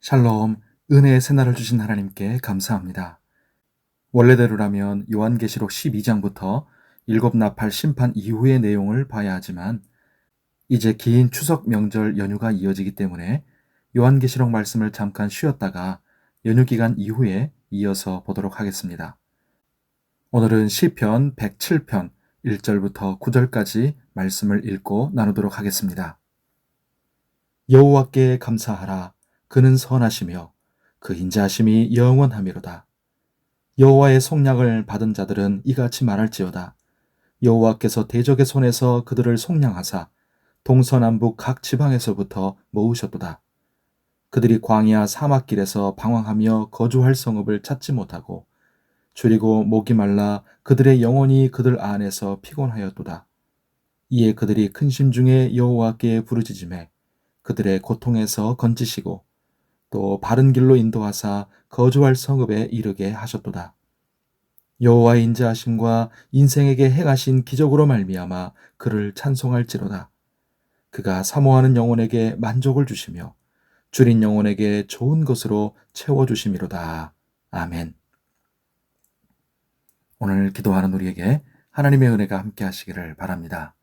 샬롬, 은혜의 새날을 주신 하나님께 감사합니다. 원래대로라면 요한계시록 12장부터 일곱 나팔 심판 이후의 내용을 봐야 하지만 이제 긴 추석 명절 연휴가 이어지기 때문에 요한계시록 말씀을 잠깐 쉬었다가 연휴 기간 이후에 이어서 보도록 하겠습니다. 오늘은 시편 107편 1절부터 9절까지 말씀을 읽고 나누도록 하겠습니다. 여호와께 감사하라. 그는 선하시며 그 인자하심이 영원하미로다. 여호와의 속량을 받은 자들은 이같이 말할지어다. 여호와께서 대적의 손에서 그들을 속량하사 동서남북 각 지방에서부터 모으셨도다. 그들이 광야 사막길에서 방황하며 거주할 성읍을 찾지 못하고 줄이고 목이 말라 그들의 영혼이 그들 안에서 피곤하였도다. 이에 그들이 큰 심 중에 여호와께 부르짖으매 그들의 고통에서 건지시고 또 바른 길로 인도하사 거주할 성읍에 이르게 하셨도다. 여호와의 인자하심과 인생에게 행하신 기적으로 말미암아 그를 찬송할지로다. 그가 사모하는 영혼에게 만족을 주시며 줄인 영혼에게 좋은 것으로 채워주심이로다. 아멘. 오늘 기도하는 우리에게 하나님의 은혜가 함께 하시기를 바랍니다.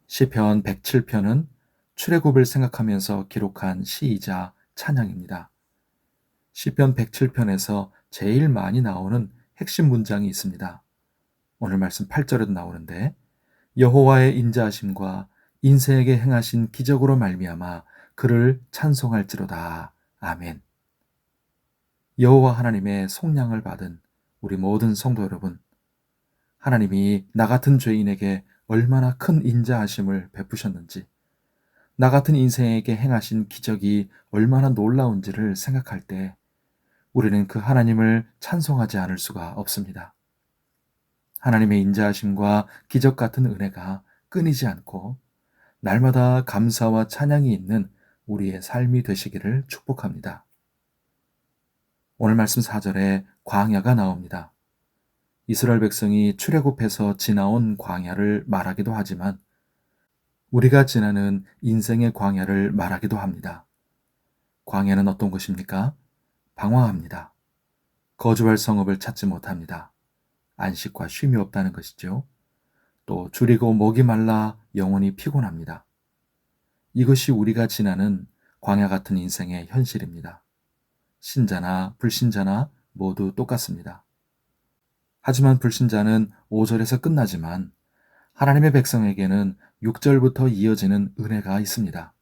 시편 107편은 출애굽을 생각하면서 기록한 시이자 찬양입니다. 시편 107편에서 제일 많이 나오는 핵심 문장이 있습니다. 오늘 말씀 8절에도 나오는데 여호와의 인자하심과 인생에게 행하신 기적으로 말미암아 그를 찬송할지로다. 아멘. 여호와 하나님의 속량을 받은 우리 모든 성도 여러분, 하나님이 나 같은 죄인에게 얼마나 큰 인자하심을 베푸셨는지, 나 같은 인생에게 행하신 기적이 얼마나 놀라운지를 생각할 때 우리는 그 하나님을 찬송하지 않을 수가 없습니다. 하나님의 인자하심과 기적 같은 은혜가 끊이지 않고 날마다 감사와 찬양이 있는 우리의 삶이 되시기를 축복합니다. 오늘 말씀 4절에 광야가 나옵니다. 이스라엘 백성이 출애굽해서 지나온 광야를 말하기도 하지만 우리가 지나는 인생의 광야를 말하기도 합니다. 광야는 어떤 곳입니까? 방황합니다. 거주할 성읍을 찾지 못합니다. 안식과 쉼이 없다는 것이죠. 또 줄이고 목이 말라 영혼이 피곤합니다. 이것이 우리가 지나는 광야 같은 인생의 현실입니다. 신자나 불신자나 모두 똑같습니다. 하지만 불신자는 5절에서 끝나지만 하나님의 백성에게는 6절부터 이어지는 은혜가 있습니다.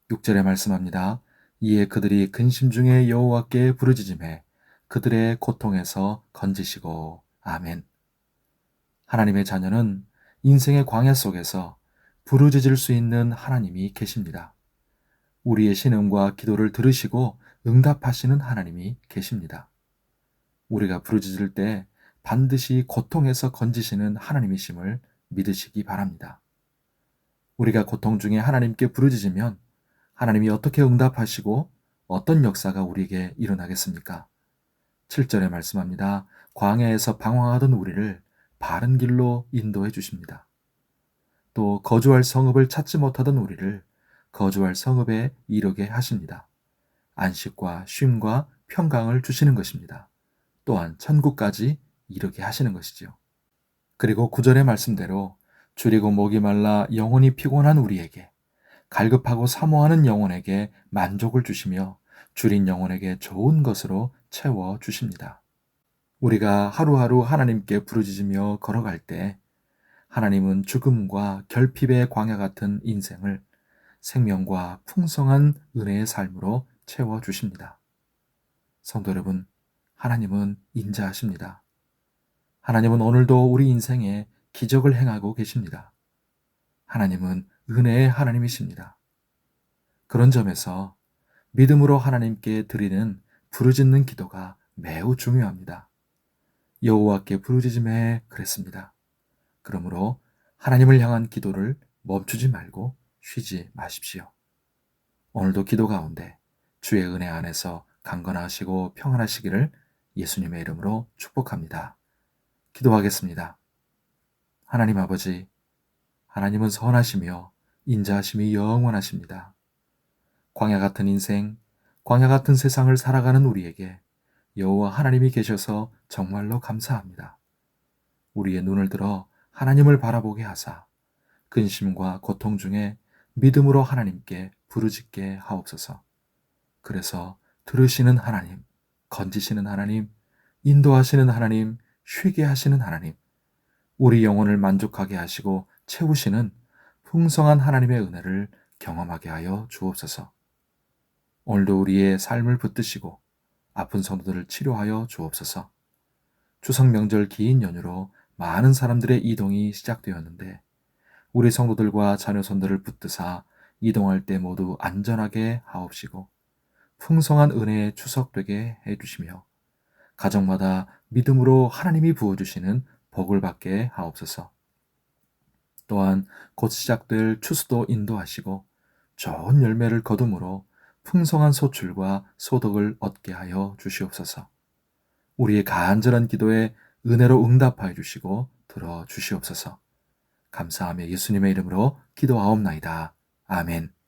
6절에 말씀합니다. 이에 그들이 근심 중에 여호와께 부르짖으매 그들의 고통에서 건지시고. 아멘. 하나님의 자녀는 인생의 광야 속에서 부르짖을 수 있는 하나님이 계십니다. 우리의 신음과 기도를 들으시고 응답하시는 하나님이 계십니다. 우리가 부르짖을 때 반드시 고통에서 건지시는 하나님이심을 믿으시기 바랍니다. 우리가 고통 중에 하나님께 부르짖으면 하나님이 어떻게 응답하시고 어떤 역사가 우리에게 일어나겠습니까? 7절에 말씀합니다. 광야에서 방황하던 우리를 바른 길로 인도해 주십니다. 또 거주할 성읍을 찾지 못하던 우리를 거주할 성읍에 이르게 하십니다. 안식과 쉼과 평강을 주시는 것입니다. 또한 천국까지 이르게 하시는 것이지요. 그리고 9절의 말씀대로 줄이고 목이 말라 영혼이 피곤한 우리에게 갈급하고 사모하는 영혼에게 만족을 주시며 줄인 영혼에게 좋은 것으로 채워 주십니다. 우리가 하루하루 하나님께 부르짖으며 걸어갈 때 하나님은 죽음과 결핍의 광야 같은 인생을 생명과 풍성한 은혜의 삶으로 채워 주십니다. 성도 여러분, 하나님은 인자하십니다. 하나님은 오늘도 우리 인생에 기적을 행하고 계십니다. 하나님은 은혜의 하나님이십니다. 그런 점에서 믿음으로 하나님께 드리는 부르짖는 기도가 매우 중요합니다. 여호와께 부르짖음에 그랬습니다. 그러므로 하나님을 향한 기도를 멈추지 말고 쉬지 마십시오. 오늘도 기도 가운데 주의 은혜 안에서 강건하시고 평안하시기를 예수님의 이름으로 축복합니다. 기도하겠습니다. 하나님 아버지, 하나님은 선하시며 인자하심이 영원하십니다. 광야 같은 인생, 광야 같은 세상을 살아가는 우리에게 여호와 하나님이 계셔서 정말로 감사합니다. 우리의 눈을 들어 하나님을 바라보게 하사 근심과 고통 중에 믿음으로 하나님께 부르짖게 하옵소서. 그래서 들으시는 하나님, 건지시는 하나님, 인도하시는 하나님, 쉬게 하시는 하나님, 우리 영혼을 만족하게 하시고 채우시는 풍성한 하나님의 은혜를 경험하게 하여 주옵소서. 오늘도 우리의 삶을 붙드시고 아픈 성도들을 치료하여 주옵소서. 추석 명절 긴 연휴로 많은 사람들의 이동이 시작되었는데 우리 성도들과 자녀손들을 붙드사 이동할 때 모두 안전하게 하옵시고 풍성한 은혜의 추석 되게 해주시며 가정마다 믿음으로 하나님이 부어주시는 복을 받게 하옵소서. 또한 곧 시작될 추수도 인도하시고 좋은 열매를 거둠으로 풍성한 소출과 소득을 얻게 하여 주시옵소서. 우리의 간절한 기도에 은혜로 응답하여 주시고 들어 주시옵소서. 감사하며 예수님의 이름으로 기도하옵나이다. 아멘.